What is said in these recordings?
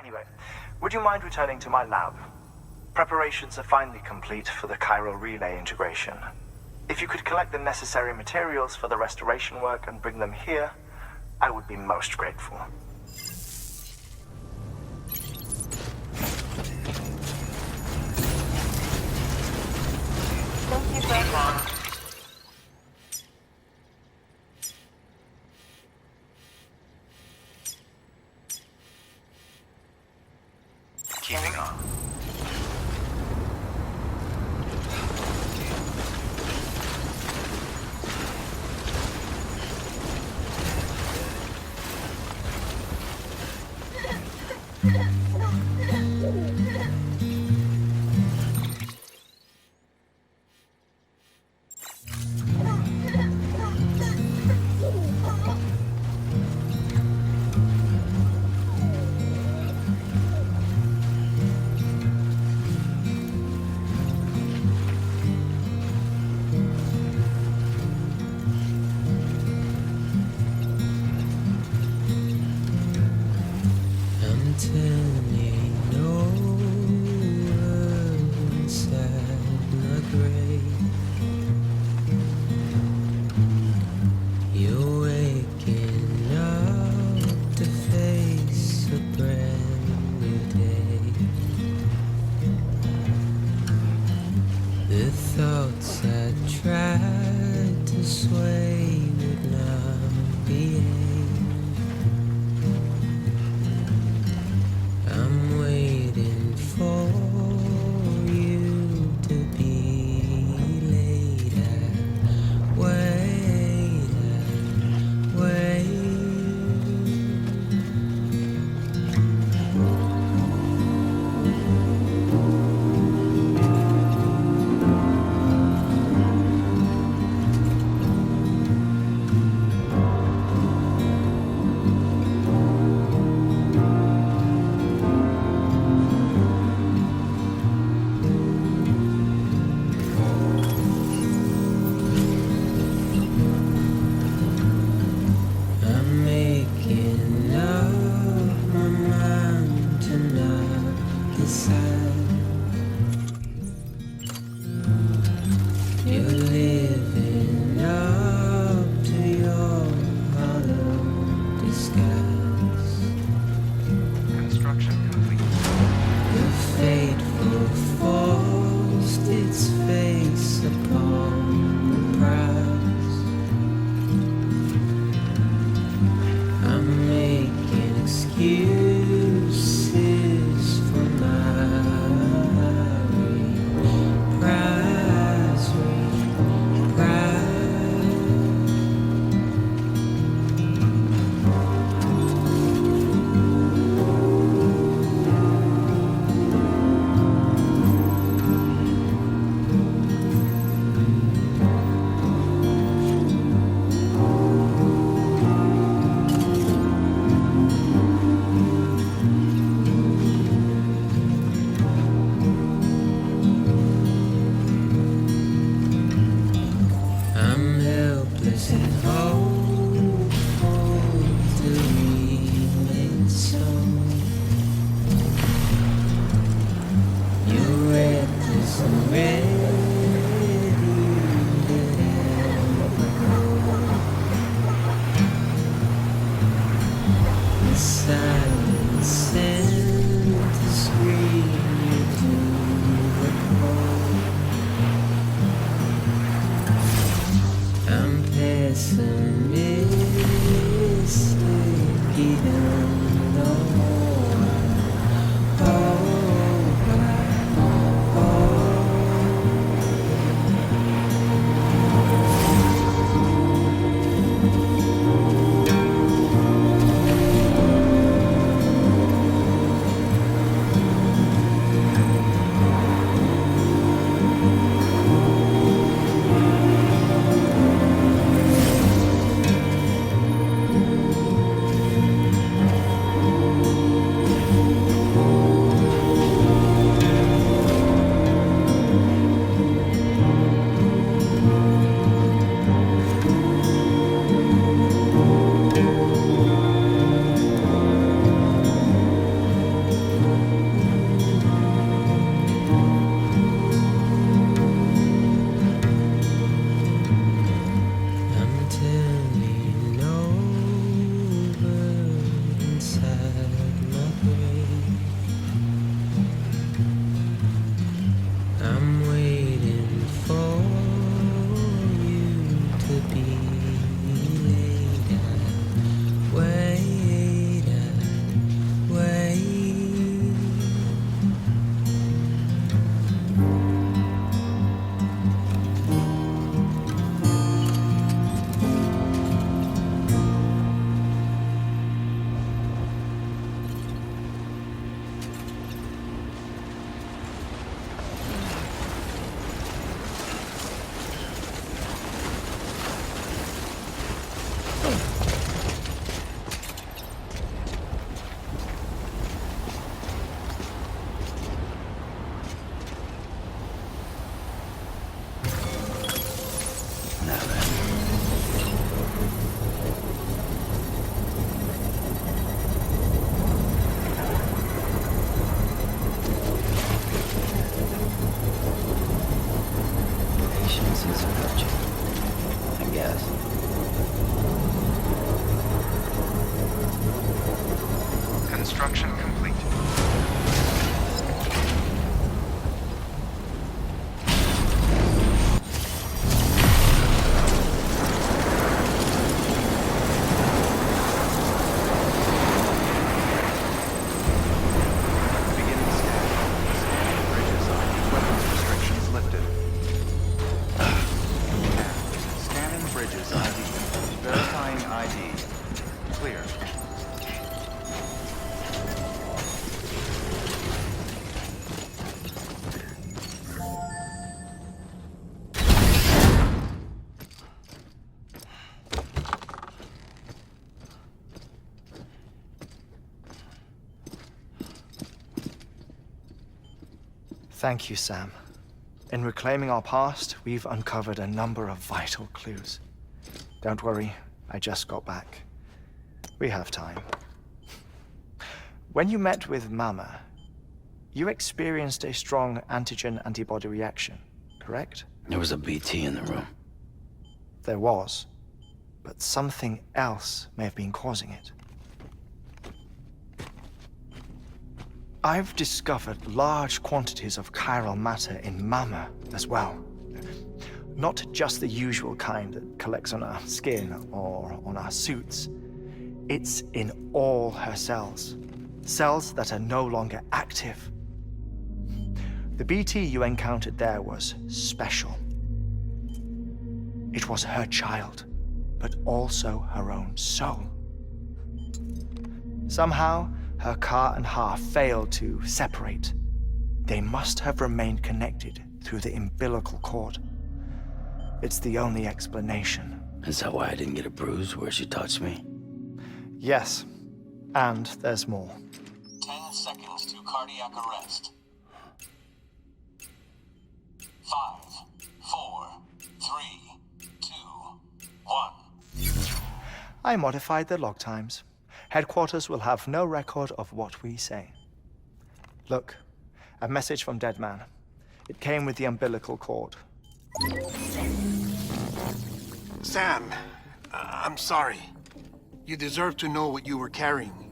Anyway, would you mind returning to my lab? Preparations are finally complete for the chiral relay integration. If you could collect the necessary materials for the restoration work and bring them here, I would be most grateful. Thank you very much. Keeping on. Construction complete. Beginning scan. Scanning bridges on. Weapons restrictions lifted. Scanning bridges ID. Verifying ID. Clear. Thank you, Sam. In reclaiming our past, we've uncovered a number of vital clues. Don't worry, I just got back. We have time. When you met with Mama, you experienced a strong antigen-antibody reaction, correct? There was a BT in the room. There was, but something else may have been causing it. I've discovered large quantities of chiral matter in Mama as well. Not just the usual kind that collects on our skin or on our suits. It's in all her cells. Cells that are no longer active. The BT you encountered there was special. It was her child, but also her own soul. Somehow, her car and half failed to separate. They must have remained connected through the umbilical cord. It's the only explanation. Is that why I didn't get a bruise where she touched me? Yes, and there's more. 10 seconds to cardiac arrest. 5, 4, 3, 2, 1. I modified the log times. Headquarters will have no record of what we say. Look, a message from Dead Man. It came with the umbilical cord. Sam, I'm sorry. You deserve to know what you were carrying.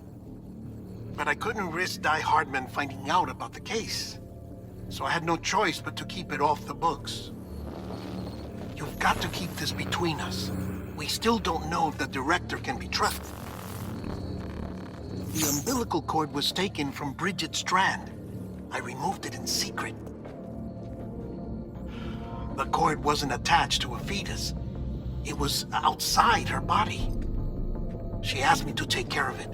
But I couldn't risk Die Hardman finding out about the case. So I had no choice but to keep it off the books. You've got to keep this between us. We still don't know if the director can be trusted. The umbilical cord was taken from Bridget Strand. I removed it in secret. The cord wasn't attached to a fetus. It was outside her body. She asked me to take care of it.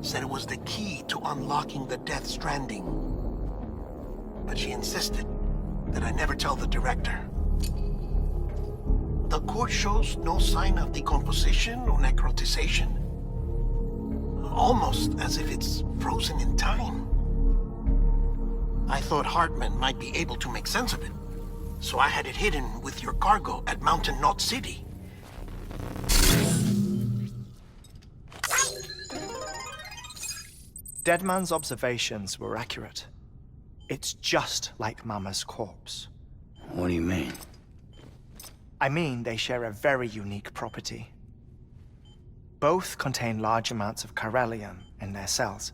Said it was the key to unlocking the Death Stranding. But she insisted that I never tell the director. The cord shows no sign of decomposition or necrotization. Almost as if it's frozen in time. I thought Hartman might be able to make sense of it. So I had it hidden with your cargo at Mountain Knot City. Deadman's observations were accurate. It's just like Mama's corpse. What do you mean? I mean, they share a very unique property. Both contain large amounts of chiralium in their cells.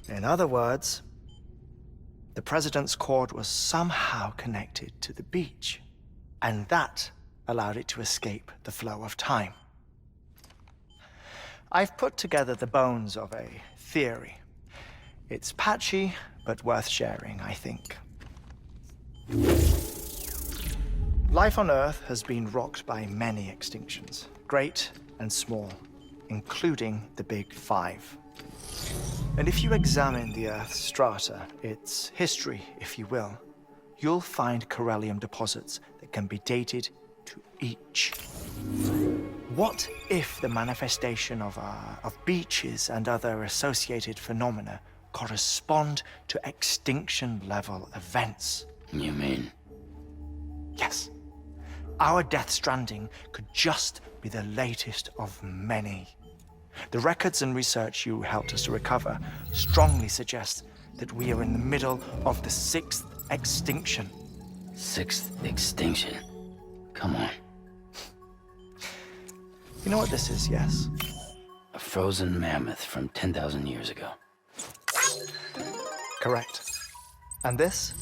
In other words, the president's cord was somehow connected to the beach, and that allowed it to escape the flow of time. I've put together the bones of a theory. It's patchy, but worth sharing, I think. Life on Earth has been rocked by many extinctions, great and small, including the Big Five. And if you examine the Earth's strata, its history, if you will, you'll find chiralium deposits that can be dated to each. What if the manifestation of beaches and other associated phenomena correspond to extinction-level events? You mean? Yes. Our Death Stranding could just be the latest of many. The records and research you helped us to recover strongly suggest that we are in the middle of the 6th extinction. 6th extinction? Come on. You know what this is, yes? A frozen mammoth from 10,000 years ago. Correct. And this?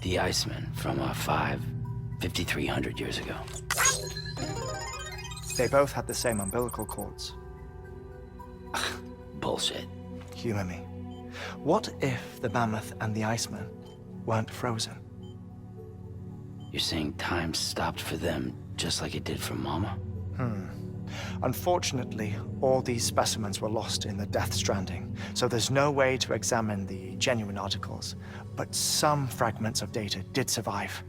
The Iceman from 5,300 years ago. They both had the same umbilical cords. Bullshit. Humor me. What if the mammoth and the Iceman weren't frozen? You're saying time stopped for them just like it did for Mama? Unfortunately, all these specimens were lost in the Death Stranding, so there's no way to examine the genuine articles, but some fragments of data did survive.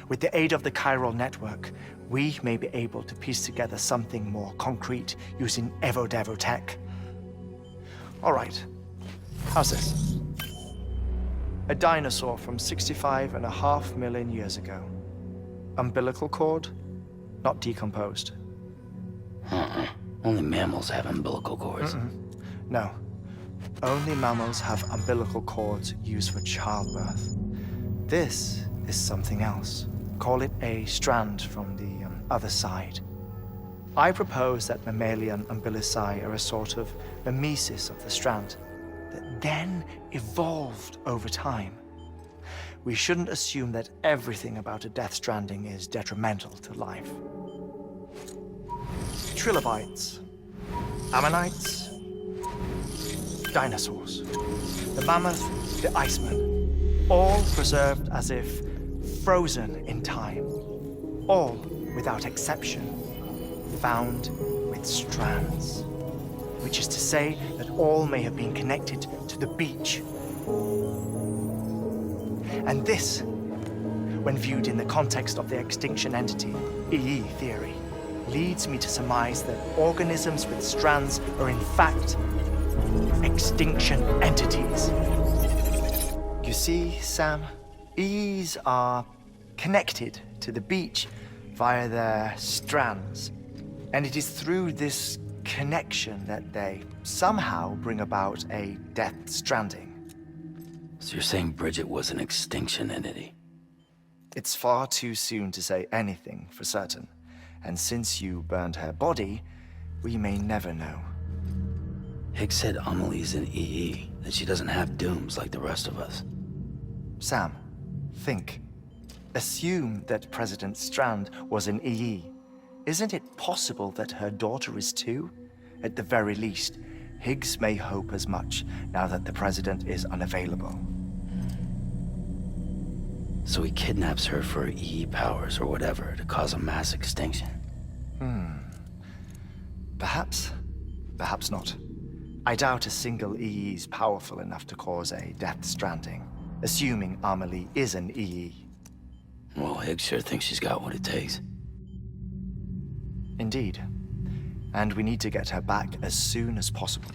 With the aid of the chiral network, we may be able to piece together something more concrete using Evo-Devo tech. All right, how's this? A dinosaur from 65.5 million years ago. Umbilical cord, not decomposed. Only mammals have umbilical cords. No, only mammals have umbilical cords used for childbirth. This is something else. Call it a strand from the other side. I propose that mammalian umbilici are a sort of mimesis of the strand that then evolved over time. We shouldn't assume that everything about a Death Stranding is detrimental to life. Trilobites, ammonites, dinosaurs, the mammoth, the Iceman, all preserved as if frozen in time, all without exception found with strands, which is to say that all may have been connected to the beach. And this, when viewed in the context of the extinction entity, EE theory, leads me to surmise that organisms with strands are in fact extinction entities. You see, Sam, EEs are connected to the beach via their strands, and it is through this connection that they somehow bring about a Death Stranding. So you're saying Bridget was an extinction entity? It's far too soon to say anything for certain, and since you burned her body, we may never know. Higgs said Amelie's an EE, that she doesn't have dooms like the rest of us. Sam, think. Assume that President Strand was an EE. Isn't it possible that her daughter is too? At the very least, Higgs may hope as much now that the president is unavailable. So he kidnaps her for her EE powers or whatever to cause a mass extinction. Perhaps. Perhaps not. I doubt a single EE is powerful enough to cause a Death Stranding, assuming Amelie is an EE. Well, Higgs sure thinks she's got what it takes. Indeed. And we need to get her back as soon as possible.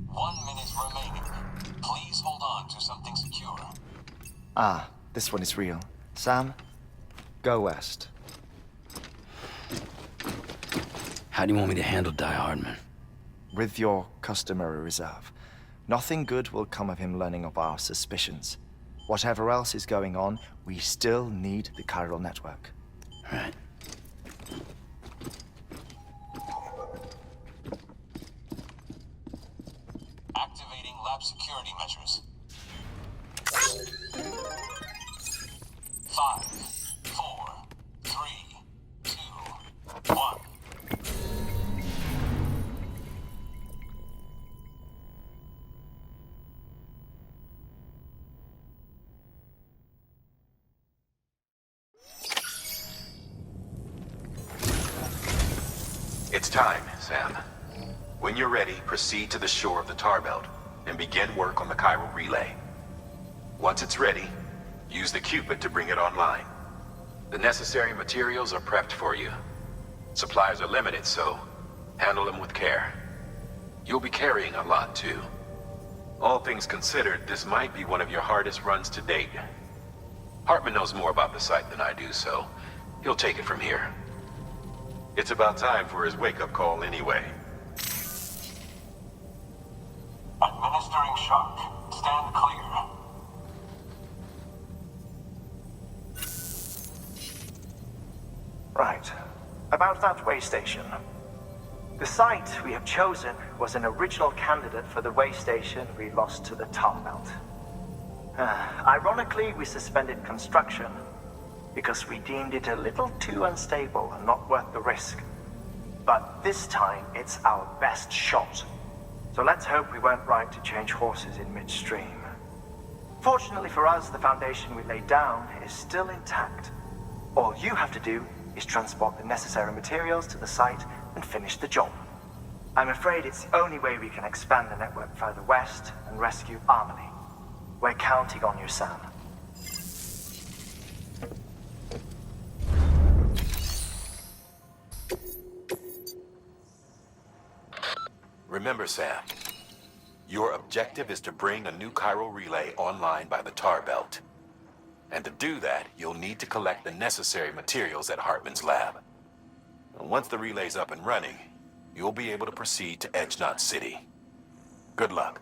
1 minute remaining. Please hold on to something secure. Ah, this one is real. Sam, go west. How do you want me to handle Die Hardman? With your customary reserve. Nothing good will come of him learning of our suspicions. Whatever else is going on, we still need the chiral network. Right. Activating lab security measures. 5, 4, 3, 2, 1. It's time, Sam. When you're ready, proceed to the shore of the tar belt and begin work on the chiral relay. Once it's ready, use the Cupid to bring it online. The necessary materials are prepped for you. Supplies are limited, so handle them with care. You'll be carrying a lot, too. All things considered, this might be one of your hardest runs to date. Hartman knows more about the site than I do, so he'll take it from here. It's about time for his wake-up call anyway. Administering shock. Stand clear. Right. About that way station. The site we have chosen was an original candidate for the way station we lost to the tar belt. Ironically, we suspended construction because we deemed it a little too unstable and not worth the risk. But this time, it's our best shot. So let's hope we weren't right to change horses in midstream. Fortunately for us, the foundation we laid down is still intact. All you have to do is transport the necessary materials to the site and finish the job. I'm afraid it's the only way we can expand the network further west and rescue Harmony. We're counting on you, Sam. Remember, Sam, your objective is to bring a new chiral relay online by the tar belt. And to do that, you'll need to collect the necessary materials at Hartman's lab. And once the relay's up and running, you'll be able to proceed to Edge Knot City. Good luck.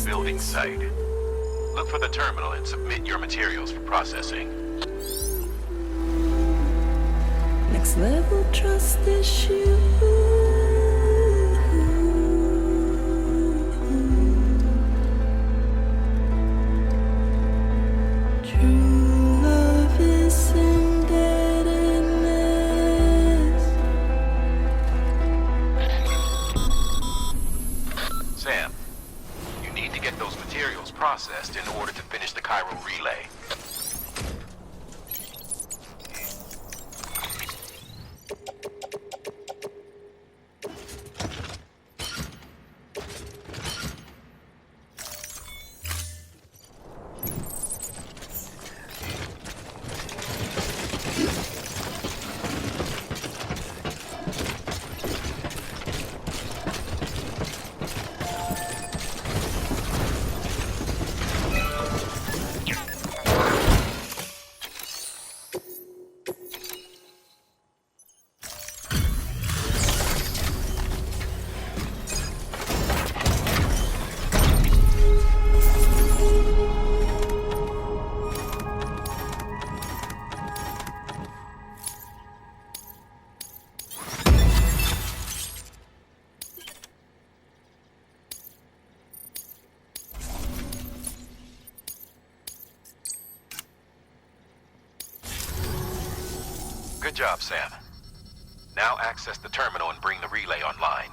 building site. Look for the terminal and submit your materials for processing. Next level trust issue. True love is indebtedness. Sam, you need to get those materials processed in order to finish the chiral relay. job, Sam. Now access the terminal and bring the relay online.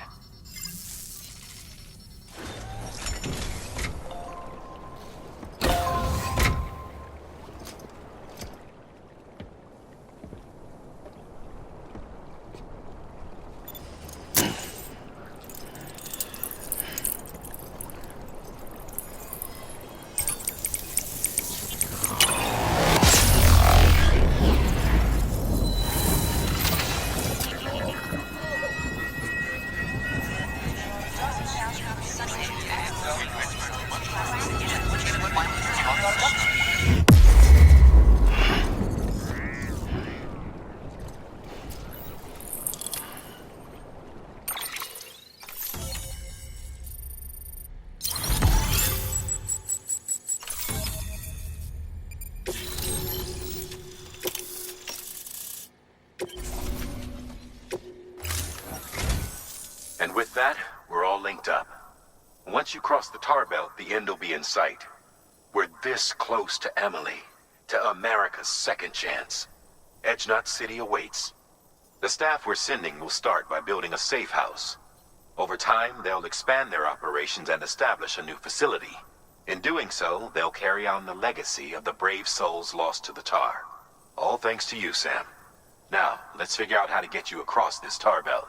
And with that, we're all linked up. Once you cross the tar belt, the end will be in sight. We're this close to Emily, to America's second chance. Edgenut City awaits. The staff we're sending will start by building a safe house. Over time, they'll expand their operations and establish a new facility. In doing so, they'll carry on the legacy of the brave souls lost to the tar. All thanks to you, Sam. Now, let's figure out how to get you across this tar belt.